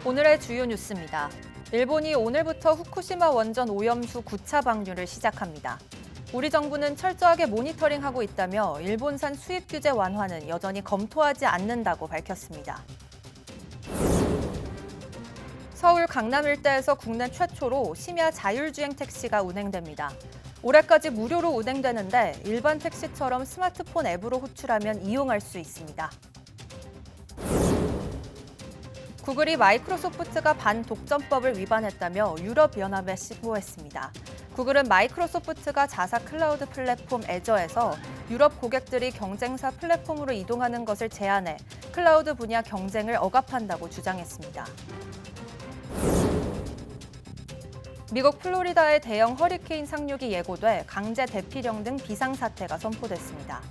오늘의 주요 뉴스입니다. 일본이 오늘부터 후쿠시마 원전 오염수 9차 방류를 시작합니다. 우리 정부는 철저하게 모니터링하고 있다며 일본산 수입 규제 완화는 여전히 검토하지 않는다고 밝혔습니다. 서울 강남 일대에서 국내 최초로 심야 자율주행 택시가 운행됩니다. 올해까지 무료로 운행되는데 일반 택시처럼 스마트폰 앱으로 호출하면 이용할 수 있습니다. 구글이 마이크로소프트가 반독점법을 위반했다며 유럽연합에 신고했습니다. 구글은 마이크로소프트가 자사 클라우드 플랫폼 애저에서 유럽 고객들이 경쟁사 플랫폼으로 이동하는 것을 제한해 클라우드 분야 경쟁을 억압한다고 주장했습니다. 미국 플로리다에 대형 허리케인 상륙이 예고돼 강제 대피령 등 비상사태가 선포됐습니다.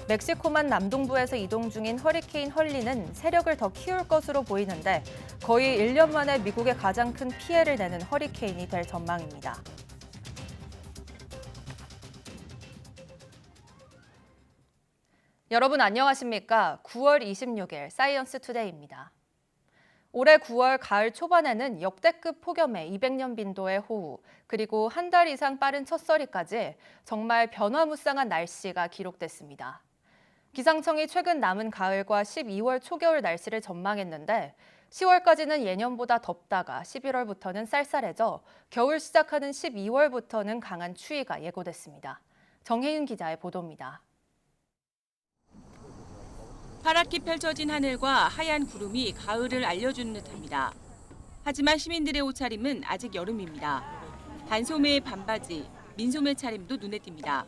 멕시코만 남동부에서 이동 중인 허리케인 헐리는 세력을 더 키울 것으로 보이는데 거의 1년 만에 미국에 가장 큰 피해를 내는 허리케인이 될 전망입니다. 여러분 안녕하십니까? 9월 26일 사이언스 투데이입니다. 올해 9월 가을 초반에는 역대급 폭염에 200년 빈도의 호우, 그리고 한 달 이상 빠른 첫서리까지 정말 변화무쌍한 날씨가 기록됐습니다. 기상청이 최근 남은 가을과 12월 초겨울 날씨를 전망했는데 10월까지는 예년보다 덥다가 11월부터는 쌀쌀해져 겨울 시작하는 12월부터는 강한 추위가 예고됐습니다. 정혜윤 기자의 보도입니다. 파랗게 펼쳐진 하늘과 하얀 구름이 가을을 알려주는 듯합니다. 하지만 시민들의 옷차림은 아직 여름입니다. 반소매에 반바지, 민소매 차림도 눈에 띕니다.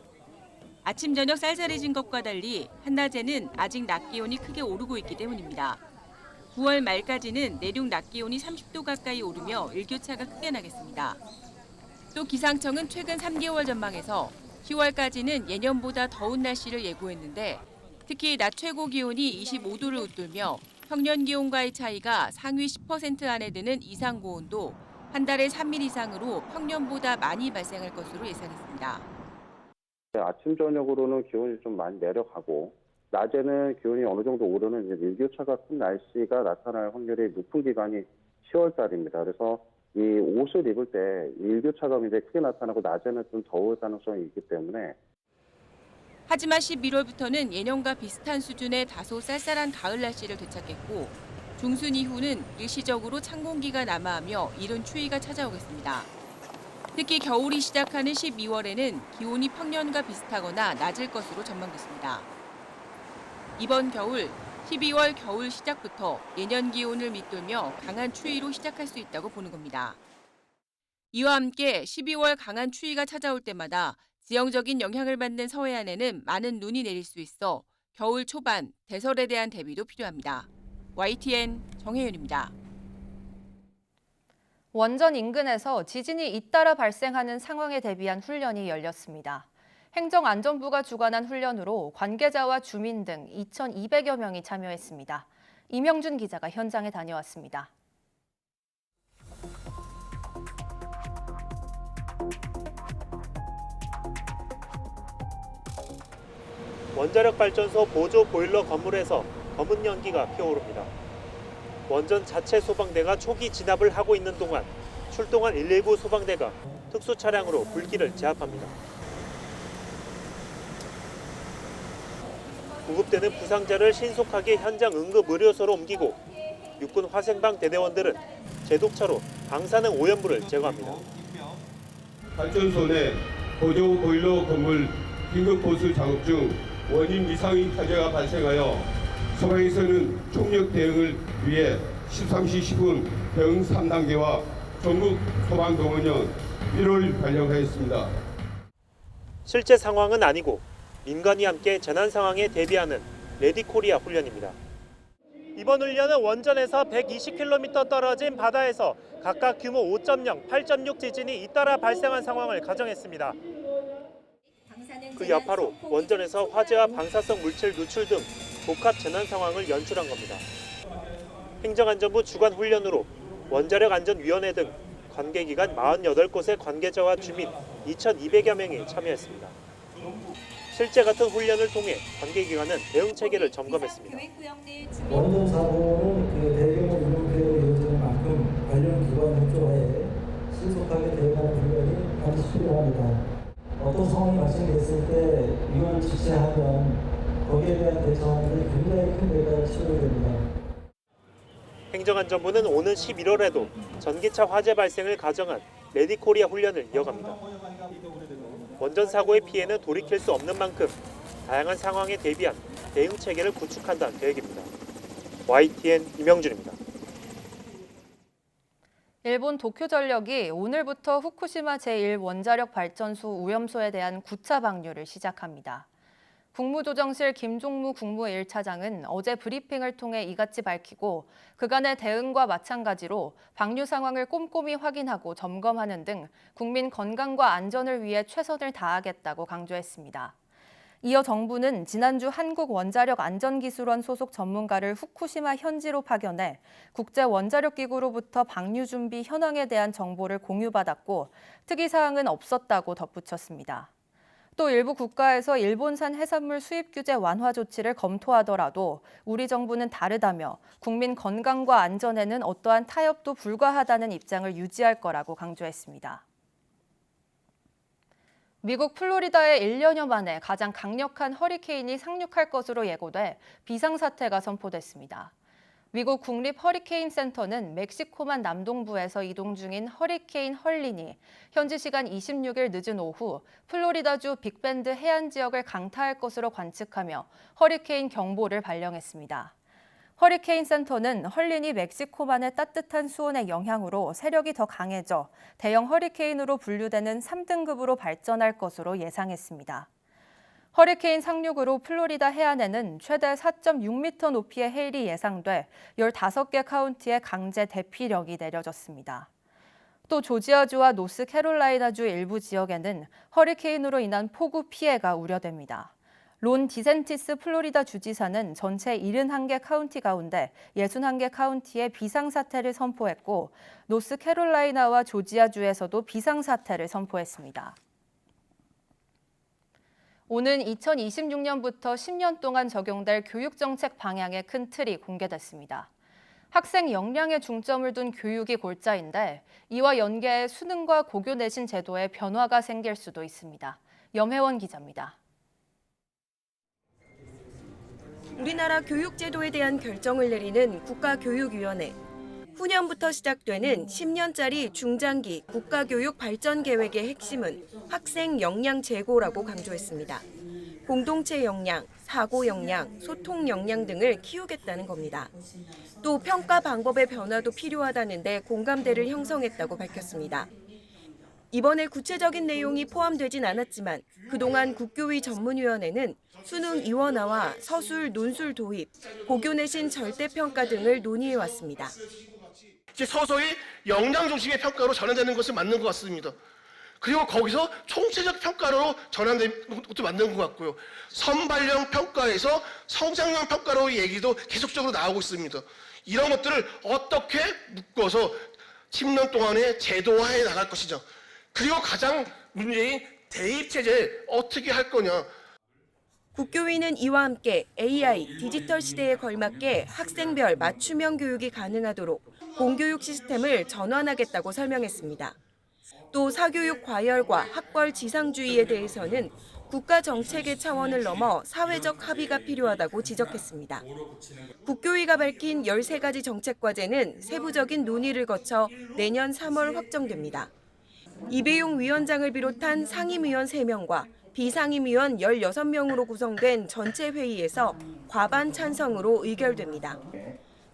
아침 저녁 쌀쌀해진 것과 달리 한낮에는 아직 낮 기온이 크게 오르고 있기 때문입니다. 9월 말까지는 내륙 낮 기온이 30도 가까이 오르며 일교차가 크게 나겠습니다. 또 기상청은 최근 3개월 전망에서 10월까지는 예년보다 더운 날씨를 예고했는데 특히 낮 최고 기온이 25도를 웃돌며 평년 기온과의 차이가 상위 10% 안에 드는 이상 고온도 한 달에 3일 이상으로 평년보다 많이 발생할 것으로 예상했습니다. 아침 저녁으로는 기온이 좀 많이 내려가고 낮에는 기온이 어느 정도 오르는 일교차가 큰 날씨가 나타날 확률이 높은 기간이 10월 달입니다. 그래서 이 옷을 입을 때 일교차가 굉장히 크게 나타나고 낮에는 좀 더울 가능성이 있기 때문에 하지만 11월부터는 예년과 비슷한 수준의 다소 쌀쌀한 가을 날씨를 되찾겠고 중순 이후는 일시적으로 찬 공기가 남하하며 이른 추위가 찾아오겠습니다. 특히 겨울이 시작하는 12월에는 기온이 평년과 비슷하거나 낮을 것으로 전망됐습니다. 이번 겨울 12월 겨울 시작부터 예년 기온을 밑돌며 강한 추위로 시작할 수 있다고 보는 겁니다. 이와 함께 12월 강한 추위가 찾아올 때마다 지형적인 영향을 받는 서해안에는 많은 눈이 내릴 수 있어 겨울 초반 대설에 대한 대비도 필요합니다. YTN 정혜윤입니다. 원전 인근에서 지진이 잇따라 발생하는 상황에 대비한 훈련이 열렸습니다. 행정안전부가 주관한 훈련으로 관계자와 주민 등 2,200여 명이 참여했습니다. 이명준 기자가 현장에 다녀왔습니다. 원자력 발전소 보조 보일러 건물에서 검은 연기가 피어오릅니다. 원전 자체 소방대가 초기 진압을 하고 있는 동안 출동한 119 소방대가 특수 차량으로 불길을 제압합니다. 구급대는 부상자를 신속하게 현장 응급 의료소로 옮기고 육군 화생방 대대원들은 제독차로 방사능 오염물을 제거합니다. 발전소 내 보조 보일러 건물 긴급 보수 작업 중 원인 미상인 화재가 발생하여 소방에서는 총력 대응을 위해 13시 10분 대응 3단계와 전국 소방동원연 1월 발령하였습니다. 실제 상황은 아니고 민간이 함께 재난 상황에 대비하는 레디코리아 훈련입니다. 이번 훈련은 원전에서 120km 떨어진 바다에서 각각 규모 5.0, 8.6 지진이 잇따라 발생한 상황을 가정했습니다. 그 여파로 원전에서 화재와 방사성 물질 누출 등 복합 재난 상황을 연출한 겁니다. 행정안전부 주관 훈련으로 원자력안전위원회 등 관계기관 48곳의 관계자와 주민 2,200여 명이 참여했습니다. 실제 같은 훈련을 통해 관계기관은 대응 체계를 점검했습니다. 원전 사고는 대규모 인명피해로 이어지는 만큼 신속하게 대응하는 훈련이 반드시 필요합니다. 어떤 상황이 발생됐을 때 이걸 지시하면 거기에 대한 대처하는 데 굉장히 큰 대가를 치러야 됩니다. 행정안전부는 오는 11월에도 전기차 화재 발생을 가정한 레디코리아 훈련을 이어갑니다. 원전 사고의 피해는 돌이킬 수 없는 만큼 다양한 상황에 대비한 대응 체계를 구축한다는 계획입니다. YTN 임영준입니다. 일본 도쿄전력이 오늘부터 후쿠시마 제1원자력 발전소 오염수에 대한 9차 방류를 시작합니다. 국무조정실 김종무 국무 1차장은 어제 브리핑을 통해 이같이 밝히고 그간의 대응과 마찬가지로 방류 상황을 꼼꼼히 확인하고 점검하는 등 국민 건강과 안전을 위해 최선을 다하겠다고 강조했습니다. 이어 정부는 지난주 한국원자력안전기술원 소속 전문가를 후쿠시마 현지로 파견해 국제원자력기구로부터 방류 준비 현황에 대한 정보를 공유받았고 특이사항은 없었다고 덧붙였습니다. 또 일부 국가에서 일본산 해산물 수입 규제 완화 조치를 검토하더라도 우리 정부는 다르다며 국민 건강과 안전에는 어떠한 타협도 불가하다는 입장을 유지할 거라고 강조했습니다. 미국 플로리다에 1년여 만에 가장 강력한 허리케인이 상륙할 것으로 예고돼 비상사태가 선포됐습니다. 미국 국립 허리케인 센터는 멕시코만 남동부에서 이동 중인 허리케인 헐린이 현지 시간 26일 늦은 오후 플로리다주 빅밴드 해안 지역을 강타할 것으로 관측하며 허리케인 경보를 발령했습니다. 허리케인 센터는 헐린이 멕시코만의 따뜻한 수온의 영향으로 세력이 더 강해져 대형 허리케인으로 분류되는 3등급으로 발전할 것으로 예상했습니다. 허리케인 상륙으로 플로리다 해안에는 최대 4.6m 높이의 해일이 예상돼 15개 카운티에 강제 대피령이 내려졌습니다. 또 조지아주와 노스캐롤라이나주 일부 지역에는 허리케인으로 인한 폭우 피해가 우려됩니다. 론 디센티스 플로리다 주지사는 전체 71개 카운티 가운데 61개 카운티에 비상사태를 선포했고 노스캐롤라이나와 조지아주에서도 비상사태를 선포했습니다. 오는 2026년부터 10년 동안 적용될 교육정책 방향의 큰 틀이 공개됐습니다. 학생 역량에 중점을 둔 교육이 골자인데 이와 연계해 수능과 고교 내신 제도에 변화가 생길 수도 있습니다. 염혜원 기자입니다. 우리나라 교육제도에 대한 결정을 내리는 국가교육위원회. 후년부터 시작되는 10년짜리 중장기 국가교육 발전 계획의 핵심은 학생 역량 제고라고 강조했습니다. 공동체 역량, 사고 역량, 소통 역량 등을 키우겠다는 겁니다. 또 평가 방법의 변화도 필요하다는데 공감대를 형성했다고 밝혔습니다. 이번에 구체적인 내용이 포함되진 않았지만 그동안 국교위 전문위원회는 수능 이원화와 서술, 논술 도입, 고교 내신 절대평가 등을 논의해왔습니다. 서서히 역량 중심의 평가로 전환되는 것은 맞는 것 같습니다. 그리고 거기서 총체적 평가로 전환되는 것도 맞는 것 같고요. 선발형 평가에서 성장형 평가로 얘기도 계속적으로 나오고 있습니다. 이런 것들을 어떻게 묶어서 10년 동안에 제도화해 나갈 것이냐. 그리고 가장 문제인 대입체제 어떻게 할 거냐. 국교위는 이와 함께 AI, 디지털 시대에 걸맞게 학생별 맞춤형 교육이 가능하도록 공교육 시스템을 전환하겠다고 설명했습니다. 또 사교육 과열과 학벌 지상주의에 대해서는 국가 정책의 차원을 넘어 사회적 합의가 필요하다고 지적했습니다. 국교위가 밝힌 13가지 정책 과제는 세부적인 논의를 거쳐 내년 3월 확정됩니다. 이배용 위원장을 비롯한 상임위원 3명과 비상임위원 16명으로 구성된 전체 회의에서 과반 찬성으로 의결됩니다.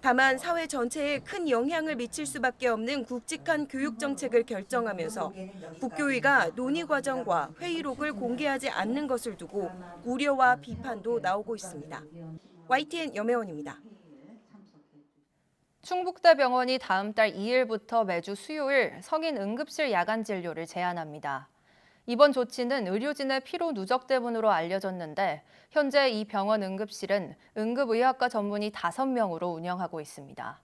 다만 사회 전체에 큰 영향을 미칠 수밖에 없는 굵직한 교육 정책을 결정하면서 국교위가 논의 과정과 회의록을 공개하지 않는 것을 두고 우려와 비판도 나오고 있습니다. YTN 염혜원입니다. 충북대병원이 다음 달 2일부터 매주 수요일 성인 응급실 야간 진료를 제한합니다. 이번 조치는 의료진의 피로 누적 때문으로 알려졌는데 현재 이 병원 응급실은 응급의학과 전문의 5명으로 운영하고 있습니다.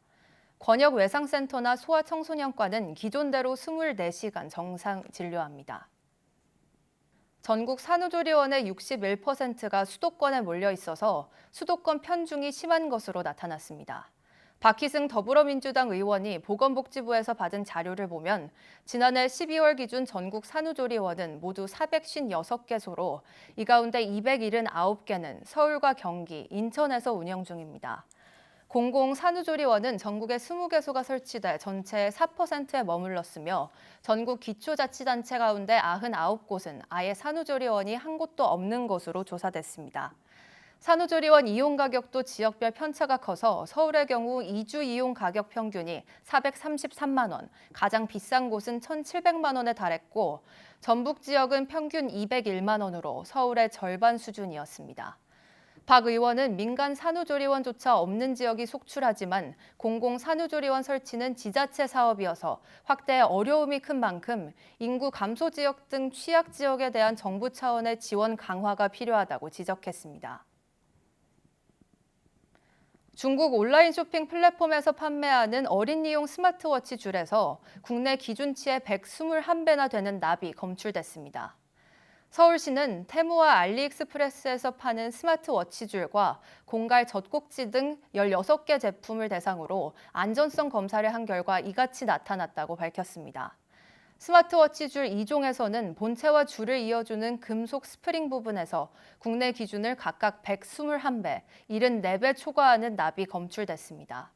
권역외상센터나 소아청소년과는 기존대로 24시간 정상 진료합니다. 전국 산후조리원의 61%가 수도권에 몰려 있어서 수도권 편중이 심한 것으로 나타났습니다. 박희승 더불어민주당 의원이 보건복지부에서 받은 자료를 보면 지난해 12월 기준 전국 산후조리원은 모두 456개소로 이 가운데 279개는 서울과 경기, 인천에서 운영 중입니다. 공공 산후조리원은 전국에 20개소가 설치돼 전체의 4%에 머물렀으며 전국 기초자치단체 가운데 99곳은 아예 산후조리원이 한 곳도 없는 것으로 조사됐습니다. 산후조리원 이용 가격도 지역별 편차가 커서 서울의 경우 2주 이용 가격 평균이 433만 원, 가장 비싼 곳은 1,700만 원에 달했고 전북 지역은 평균 201만 원으로 서울의 절반 수준이었습니다. 박 의원은 민간 산후조리원조차 없는 지역이 속출하지만 공공 산후조리원 설치는 지자체 사업이어서 확대에 어려움이 큰 만큼 인구 감소 지역 등 취약 지역에 대한 정부 차원의 지원 강화가 필요하다고 지적했습니다. 중국 온라인 쇼핑 플랫폼에서 판매하는 어린이용 스마트워치 줄에서 국내 기준치의 121배나 되는 납이 검출됐습니다. 서울시는 테무와 알리익스프레스에서 파는 스마트워치 줄과 공갈 젖꼭지 등 16개 제품을 대상으로 안전성 검사를 한 결과 이같이 나타났다고 밝혔습니다. 스마트워치 줄 2종에서는 본체와 줄을 이어주는 금속 스프링 부분에서 국내 기준을 각각 121배, 74배 초과하는 납이 검출됐습니다.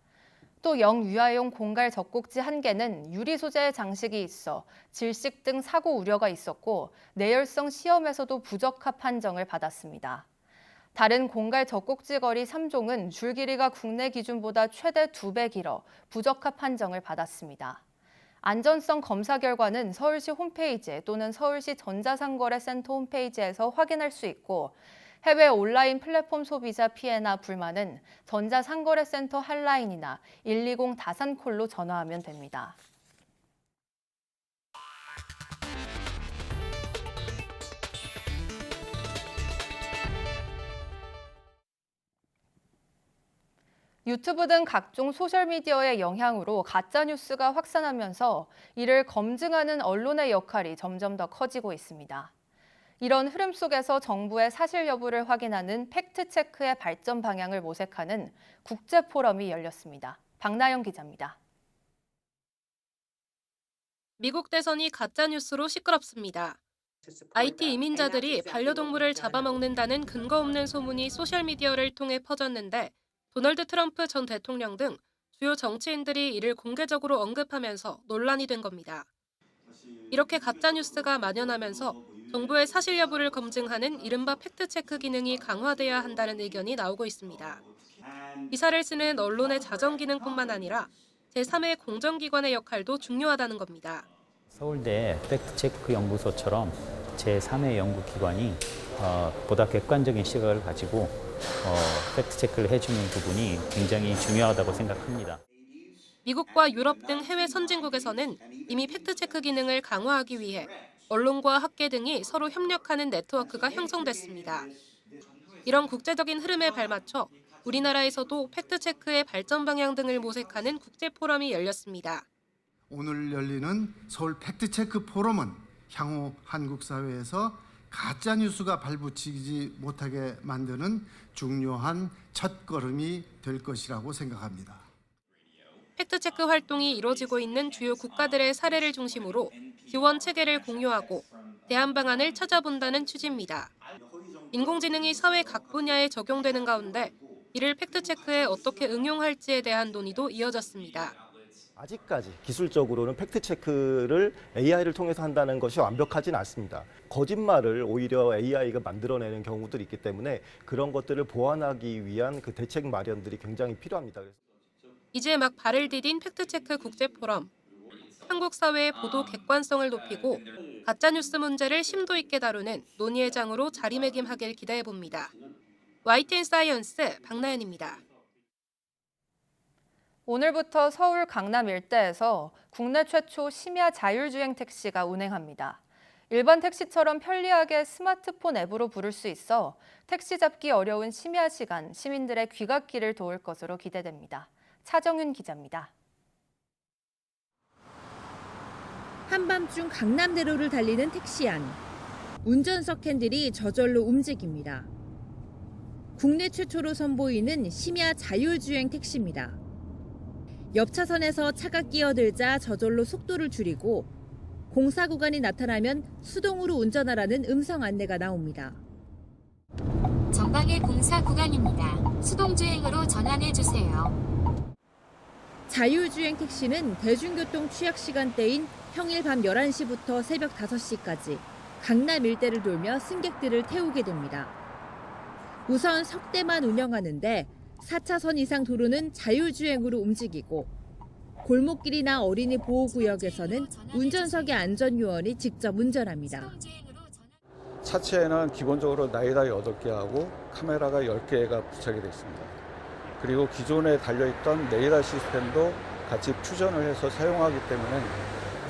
또 영유아용 공갈 젖꼭지 1개는 유리 소재의 장식이 있어 질식 등 사고 우려가 있었고 내열성 시험에서도 부적합 판정을 받았습니다. 다른 공갈 젖꼭지 거리 3종은 줄 길이가 국내 기준보다 최대 2배 길어 부적합 판정을 받았습니다. 안전성 검사 결과는 서울시 홈페이지 또는 서울시 전자상거래센터 홈페이지에서 확인할 수 있고 해외 온라인 플랫폼 소비자 피해나 불만은 전자상거래센터 핫라인이나 120 다산콜로 전화하면 됩니다. 유튜브 등 각종 소셜미디어의 영향으로 가짜뉴스가 확산하면서 이를 검증하는 언론의 역할이 점점 더 커지고 있습니다. 이런 흐름 속에서 정부의 사실 여부를 확인하는 팩트체크의 발전 방향을 모색하는 국제포럼이 열렸습니다. 박나영 기자입니다. 미국 대선이 가짜뉴스로 시끄럽습니다. IT 이민자들이 반려동물을 잡아먹는다는 근거 없는 소문이 소셜미디어를 통해 퍼졌는데 도널드 트럼프 전 대통령 등 주요 정치인들이 이를 공개적으로 언급하면서 논란이 된 겁니다. 이렇게 가짜뉴스가 만연하면서 정부의 사실 여부를 검증하는 이른바 팩트체크 기능이 강화돼야 한다는 의견이 나오고 있습니다. 기사를 쓰는 언론의 자정 기능뿐만 아니라 제3의 공정기관의 역할도 중요하다는 겁니다. 서울대 팩트체크 연구소처럼 제3의 연구기관이 보다 객관적인 시각을 가지고 팩트체크를 해주는 부분이 굉장히 중요하다고 생각합니다. 미국과 유럽 등 해외 선진국에서는 이미 팩트체크 기능을 강화하기 위해 언론과 학계 등이 서로 협력하는 네트워크가 형성됐습니다. 이런 국제적인 흐름에 발맞춰 우리나라에서도 팩트체크의 발전 방향 등을 모색하는 국제포럼이 열렸습니다. 오늘 열리는 서울 팩트체크 포럼은 향후 한국 사회에서 가짜뉴스가 발붙이지 못하게 만드는 중요한 첫걸음이 될 것이라고 생각합니다. 팩트체크 활동이 이뤄지고 있는 주요 국가들의 사례를 중심으로 지원 체계를 공유하고 대안 방안을 찾아본다는 취지입니다. 인공지능이 사회 각 분야에 적용되는 가운데 이를 팩트체크에 어떻게 응용할지에 대한 논의도 이어졌습니다. 아직까지 기술적으로는 팩트체크를 AI를 통해서 한다는 것이 완벽하진 않습니다. 거짓말을 오히려 AI가 만들어내는 경우들이 있기 때문에 그런 것들을 보완하기 위한 그 대책 마련들이 굉장히 필요합니다. 이제 막 발을 디딘 팩트체크 국제포럼. 한국 사회의 보도 객관성을 높이고 가짜뉴스 문제를 심도 있게 다루는 논의의 장으로 자리매김하길 기대해봅니다. YTN 사이언스 박나연입니다. 오늘부터 서울 강남 일대에서 국내 최초 심야 자율주행 택시가 운행합니다. 일반 택시처럼 편리하게 스마트폰 앱으로 부를 수 있어 택시 잡기 어려운 심야 시간 시민들의 귀갓길을 도울 것으로 기대됩니다. 차정윤 기자입니다. 한밤중 강남대로를 달리는 택시 안. 운전석 핸들이 저절로 움직입니다. 국내 최초로 선보이는 심야 자율주행 택시입니다. 옆 차선에서 차가 끼어들자 저절로 속도를 줄이고 공사 구간이 나타나면 수동으로 운전하라는 음성 안내가 나옵니다. 전방에 공사 구간입니다. 수동주행으로 전환해 주세요. 자율주행 택시는 대중교통 취약 시간대인 평일 밤 11시부터 새벽 5시까지 강남 일대를 돌며 승객들을 태우게 됩니다. 우선 석 대만 운영하는데 4차선 이상 도로는 자율주행으로 움직이고 골목길이나 어린이 보호구역에서는 운전석의 안전요원이 직접 운전합니다. 차체에는 기본적으로 나이다이 8개 하고 카메라가 10개가 부착이 되어 있습니다. 그리고 기존에 달려있던 레이더 시스템도 같이 퓨전을 해서 사용하기 때문에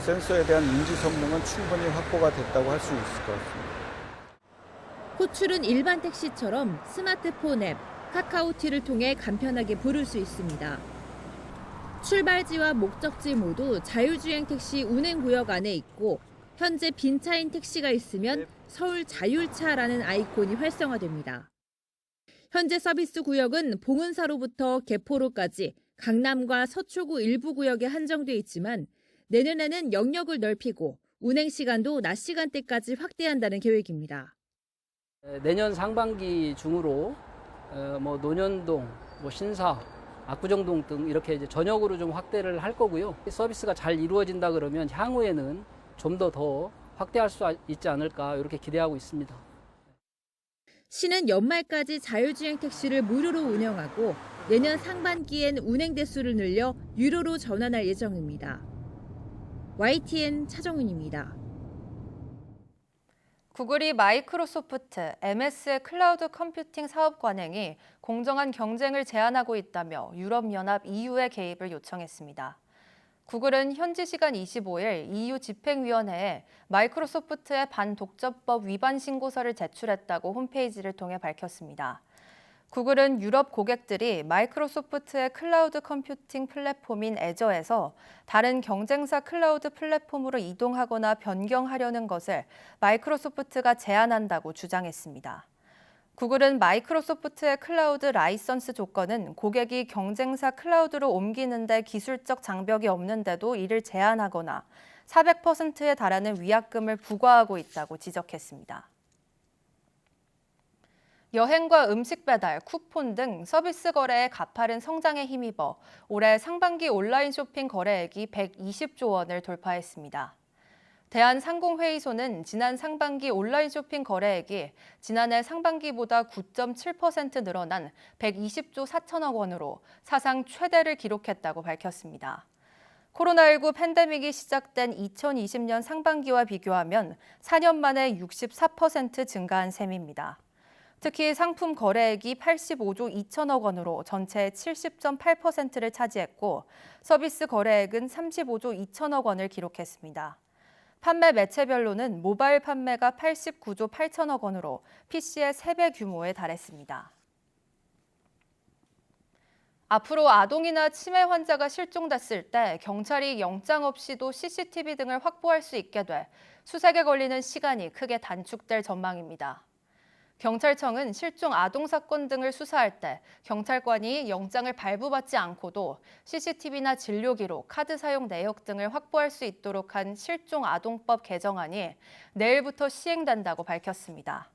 센서에 대한 인지 성능은 충분히 확보가 됐다고 할 수 있을 것 같습니다. 호출은 일반 택시처럼 스마트폰 앱, 카카오티를 통해 간편하게 부를 수 있습니다. 출발지와 목적지 모두 자율주행 택시 운행구역 안에 있고 현재 빈 차인 택시가 있으면 서울 자율차라는 아이콘이 활성화됩니다. 현재 서비스 구역은 봉은사로부터 개포로까지 강남과 서초구 일부 구역에 한정돼 있지만 내년에는 영역을 넓히고 운행 시간도 낮 시간대까지 확대한다는 계획입니다. 내년 상반기 중으로 논현동, 신사, 압구정동 등 이렇게 이제 전역으로 좀 확대를 할 거고요. 서비스가 잘 이루어진다 그러면 향후에는 좀 더 확대할 수 있지 않을까 이렇게 기대하고 있습니다. 시는 연말까지 자율주행 택시를 무료로 운영하고 내년 상반기엔 운행 대수를 늘려 유료로 전환할 예정입니다. YTN 차정은입니다. 구글이 마이크로소프트, MS의 클라우드 컴퓨팅 사업 관행이 공정한 경쟁을 제한하고 있다며 유럽연합 EU의 개입을 요청했습니다. 구글은 현지 시간 25일 EU 집행위원회에 마이크로소프트의 반독점법 위반 신고서를 제출했다고 홈페이지를 통해 밝혔습니다. 구글은 유럽 고객들이 마이크로소프트의 클라우드 컴퓨팅 플랫폼인 애저에서 다른 경쟁사 클라우드 플랫폼으로 이동하거나 변경하려는 것을 마이크로소프트가 제한한다고 주장했습니다. 구글은 마이크로소프트의 클라우드 라이선스 조건은 고객이 경쟁사 클라우드로 옮기는 데 기술적 장벽이 없는데도 이를 제한하거나 400%에 달하는 위약금을 부과하고 있다고 지적했습니다. 여행과 음식 배달, 쿠폰 등 서비스 거래의 가파른 성장에 힘입어 올해 상반기 온라인 쇼핑 거래액이 120조 원을 돌파했습니다. 대한상공회의소는 지난 상반기 온라인 쇼핑 거래액이 지난해 상반기보다 9.7% 늘어난 120조 4천억 원으로 사상 최대를 기록했다고 밝혔습니다. 코로나19 팬데믹이 시작된 2020년 상반기와 비교하면 4년 만에 64% 증가한 셈입니다. 특히 상품 거래액이 85조 2천억 원으로 전체의 70.8%를 차지했고 서비스 거래액은 35조 2천억 원을 기록했습니다. 판매 매체별로는 모바일 판매가 89조 8천억 원으로 PC의 3배 규모에 달했습니다. 앞으로 아동이나 치매 환자가 실종됐을 때 경찰이 영장 없이도 CCTV 등을 확보할 수 있게 돼 수색에 걸리는 시간이 크게 단축될 전망입니다. 경찰청은 실종 아동 사건 등을 수사할 때 경찰관이 영장을 발부받지 않고도 CCTV나 진료 기록, 카드 사용 내역 등을 확보할 수 있도록 한 실종 아동법 개정안이 내일부터 시행된다고 밝혔습니다.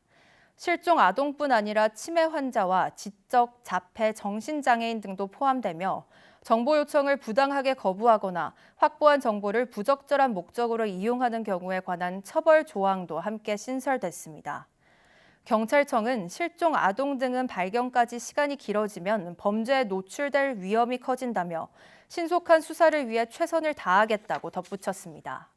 실종 아동뿐 아니라 치매 환자와 지적, 자폐, 정신장애인 등도 포함되며 정보 요청을 부당하게 거부하거나 확보한 정보를 부적절한 목적으로 이용하는 경우에 관한 처벌 조항도 함께 신설됐습니다. 경찰청은 실종 아동 등은 발견까지 시간이 길어지면 범죄에 노출될 위험이 커진다며 신속한 수사를 위해 최선을 다하겠다고 덧붙였습니다.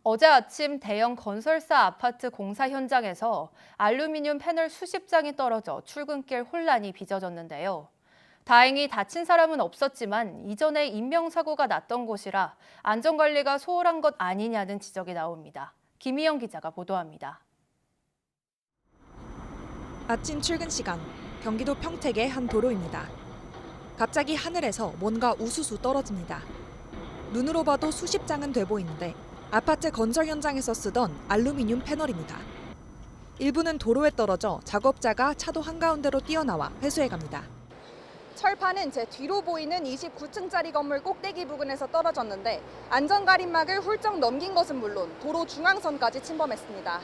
어제 아침 대형 건설사 아파트 공사 현장에서 알루미늄 패널 수십 장이 떨어져 출근길 혼란이 빚어졌는데요. 다행히 다친 사람은 없었지만 이전에 인명사고가 났던 곳이라 안전관리가 소홀한 것 아니냐는 지적이 나옵니다. 김희영 기자가 보도합니다. 아침 출근 시간, 경기도 평택의 한 도로입니다. 갑자기 하늘에서 뭔가 우수수 떨어집니다. 눈으로 봐도 수십 장은 돼 보이는데 아파트 건설 현장에서 쓰던 알루미늄 패널입니다. 일부는 도로에 떨어져 작업자가 차도 한가운데로 뛰어나와 회수해 갑니다. 철판은 제 뒤로 보이는 29층짜리 건물 꼭대기 부근에서 떨어졌는데 안전가림막을 훌쩍 넘긴 것은 물론 도로 중앙선까지 침범했습니다.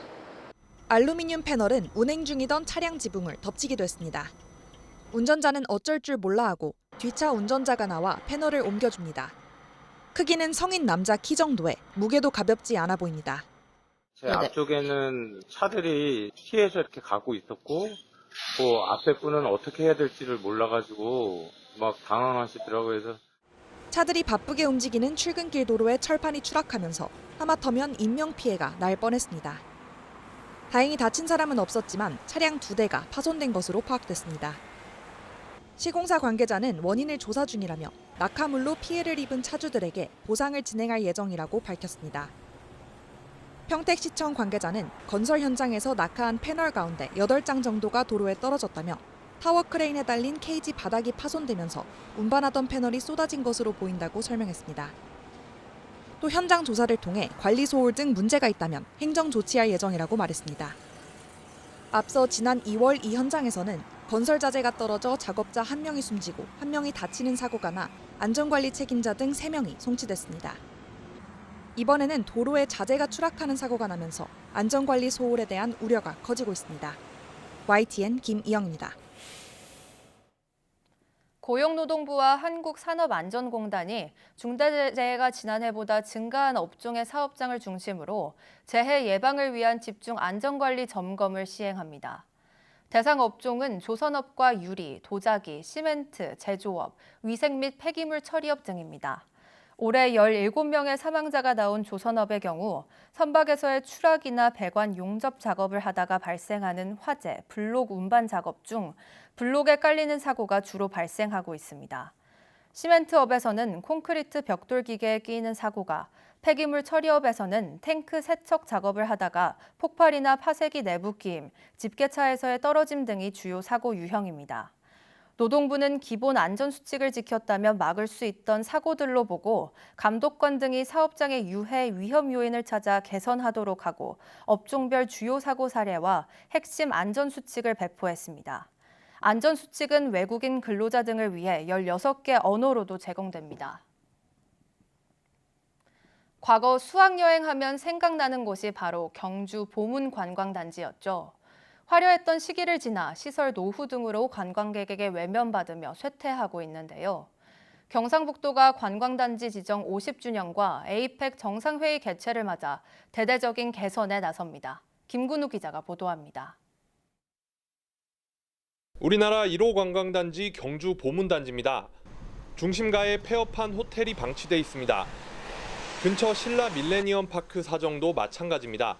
알루미늄 패널은 운행 중이던 차량 지붕을 덮치기도 했습니다. 운전자는 어쩔 줄 몰라 하고 뒤차 운전자가 나와 패널을 옮겨줍니다. 크기는 성인 남자 키 정도에 무게도 가볍지 않아 보입니다. 제 앞쪽에는 차들이 피해서 이렇게 가고 있었고 그 앞에 분은 어떻게 해야 될지를 몰라가지고 막 당황하시더라고요. 그래서 차들이 바쁘게 움직이는 출근길 도로에 철판이 추락하면서 하마터면 인명피해가 날 뻔했습니다. 다행히 다친 사람은 없었지만 차량 2대가 파손된 것으로 파악됐습니다. 시공사 관계자는 원인을 조사 중이라며 낙하물로 피해를 입은 차주들에게 보상을 진행할 예정이라고 밝혔습니다. 평택시청 관계자는 건설 현장에서 낙하한 패널 가운데 8장 정도가 도로에 떨어졌다며 타워 크레인에 달린 케이지 바닥이 파손되면서 운반하던 패널이 쏟아진 것으로 보인다고 설명했습니다. 또 현장 조사를 통해 관리 소홀 등 문제가 있다면 행정 조치할 예정이라고 말했습니다. 앞서 지난 2월 이 현장에서는 건설 자재가 떨어져 작업자 1명이 숨지고 1명이 다치는 사고가 나 안전관리 책임자 등 3명이 송치됐습니다. 이번에는 도로에 자재가 추락하는 사고가 나면서 안전관리 소홀에 대한 우려가 커지고 있습니다. YTN 김이영입니다. 고용노동부와 한국산업안전공단이 중대재해가 지난해보다 증가한 업종의 사업장을 중심으로 재해 예방을 위한 집중 안전관리 점검을 시행합니다. 대상 업종은 조선업과 유리, 도자기, 시멘트, 제조업, 위생 및 폐기물 처리업 등입니다. 올해 17명의 사망자가 나온 조선업의 경우 선박에서의 추락이나 배관 용접 작업을 하다가 발생하는 화재, 블록 운반 작업 중 블록에 깔리는 사고가 주로 발생하고 있습니다. 시멘트업에서는 콘크리트 벽돌 기계에 끼이는 사고가, 폐기물 처리업에서는 탱크 세척 작업을 하다가 폭발이나 파쇄기 내부 끼임, 집게차에서의 떨어짐 등이 주요 사고 유형입니다. 노동부는 기본 안전수칙을 지켰다면 막을 수 있던 사고들로 보고 감독관 등이 사업장의 유해, 위험 요인을 찾아 개선하도록 하고 업종별 주요 사고 사례와 핵심 안전수칙을 배포했습니다. 안전수칙은 외국인 근로자 등을 위해 16개 언어로도 제공됩니다. 과거 수학여행하면 생각나는 곳이 바로 경주 보문관광단지였죠. 화려했던 시기를 지나 시설 노후 등으로 관광객에게 외면받으며 쇠퇴하고 있는데요. 경상북도가 관광단지 지정 50주년과 에이펙 정상회의 개최를 맞아 대대적인 개선에 나섭니다. 김근우 기자가 보도합니다. 우리나라 1호 관광단지 경주 보문단지입니다. 중심가에 폐업한 호텔이 방치돼 있습니다. 근처 신라 밀레니엄 파크 사정도 마찬가지입니다.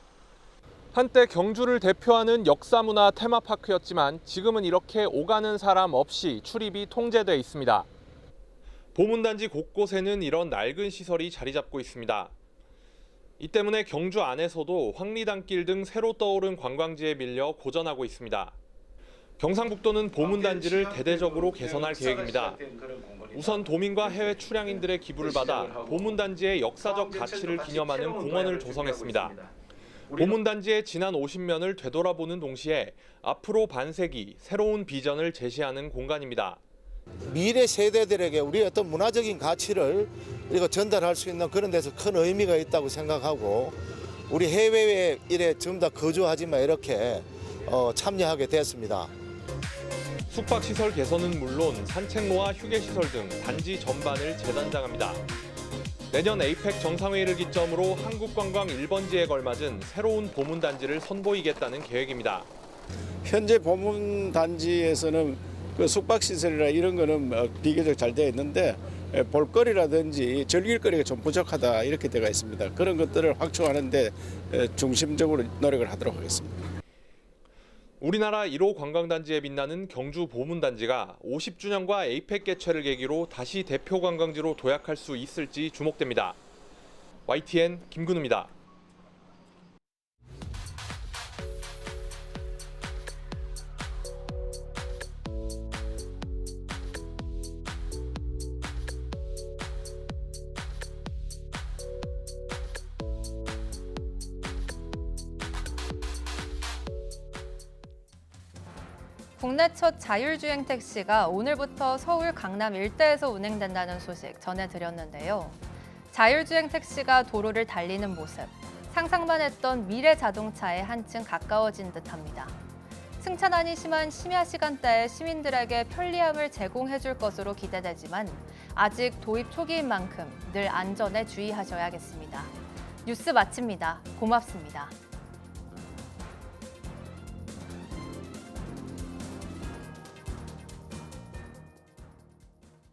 한때 경주를 대표하는 역사문화 테마파크였지만 지금은 이렇게 오가는 사람 없이 출입이 통제돼 있습니다. 보문단지 곳곳에는 이런 낡은 시설이 자리 잡고 있습니다. 이 때문에 경주 안에서도 황리단길 등 새로 떠오른 관광지에 밀려 고전하고 있습니다. 경상북도는 보문단지를 대대적으로 개선할 계획입니다. 우선 도민과 해외 출향인들의 기부를 받아 보문단지의 역사적 가치를 기념하는 공원을 조성했습니다. 보문단지의 지난 50년을 되돌아보는 동시에 앞으로 반세기 새로운 비전을 제시하는 공간입니다. 미래 세대들에게 우리의 어떤 문화적인 가치를 우리가 전달할 수 있는 그런 데서 큰 의미가 있다고 생각하고 우리 해외에 이래 전부 다 거주하지만 이렇게 참여하게 됐습니다. 숙박시설 개선은 물론 산책로와 휴게시설 등 단지 전반을 재단장합니다. 내년 에이펙 정상회의를 기점으로 한국관광 1번지에 걸맞은 새로운 보문단지를 선보이겠다는 계획입니다. 현재 보문단지에서는 그 숙박시설이나 이런 거는 비교적 잘 되어 있는데 볼거리라든지 즐길 거리가 좀 부족하다 이렇게 되어 있습니다. 그런 것들을 확충하는 데 중심적으로 노력을 하도록 하겠습니다. 우리나라 1호 관광단지에 빛나는 경주 보문단지가 50주년과 에이펙 개최를 계기로 다시 대표 관광지로 도약할 수 있을지 주목됩니다. YTN 김근우입니다. 국내 첫 자율주행 택시가 오늘부터 서울 강남 일대에서 운행된다는 소식 전해드렸는데요. 자율주행 택시가 도로를 달리는 모습, 상상만 했던 미래 자동차에 한층 가까워진 듯합니다. 승차난이 심한 심야 시간대에 시민들에게 편리함을 제공해줄 것으로 기대되지만 아직 도입 초기인 만큼 늘 안전에 주의하셔야겠습니다. 뉴스 마칩니다. 고맙습니다.